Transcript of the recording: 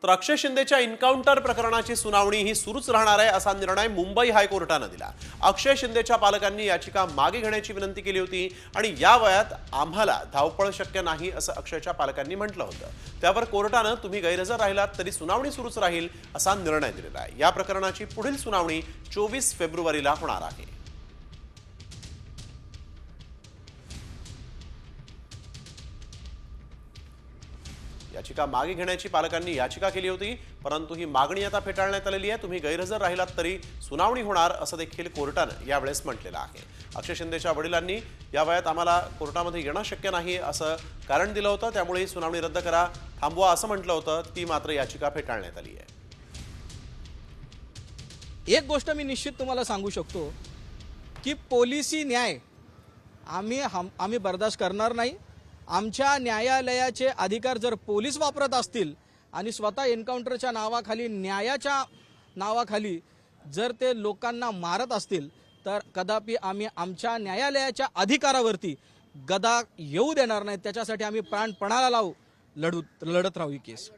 तर अक्षय शिंदेच्या एन्काउंटर प्रकरणाची सुनावणी ही सुरूच राहणार आहे असा निर्णय मुंबई हायकोर्टानं दिला। अक्षय शिंदेच्या पालकांनी याचिका मागे घेण्याची विनंती केली होती आणि या वयात आम्हाला धावपळ शक्य नाही असं अक्षयच्या पालकांनी म्हटलं होतं। त्यावर कोर्टानं तुम्ही गैरहजर राहिलात तरी सुनावणी सुरूच राहील असा निर्णय दिलेला आहे। या प्रकरणाची पुढील सुनावणी 24 फेब्रुवारीला होणार आहे। याचिका मागे घेण्याची पालकांनी याचिका केली होती, परंतु ही मागणी आता फेटाळण्यात आलेली आहे। तुम्ही गैरहजर राहिलात तरी सुनावणी होणार असं देखील कोर्टानं यावेळेस म्हटलेलं आहे। अक्षय शिंदेच्या वडिलांनी या वयात आम्हाला कोर्टामध्ये येणं शक्य नाही असं कारण दिलं होतं, त्यामुळे ही सुनावणी रद्द करा, थांबवा असं म्हटलं होतं। ती मात्र याचिका फेटाळण्यात आली आहे। एक गोष्ट मी निश्चित तुम्हाला सांगू शकतो की पोलिसी न्याय आम्ही बर्दाश्त करणार नाही। आमच्या न्यायालयाचे अधिकार जर पोलीस वापरत असतील आणि स्वतः एन्काउंटरच्या नावाखाली न्यायाच्या नावाखाली जर ते लोकांना मारत असतील तर कदापि आम्ही आमच्या न्यायालयाच्या अधिकारावरती गदा येऊ देणार नाही। त्याच्यासाठी आम्ही प्राण पणाला लावू लढत राहू ही केस।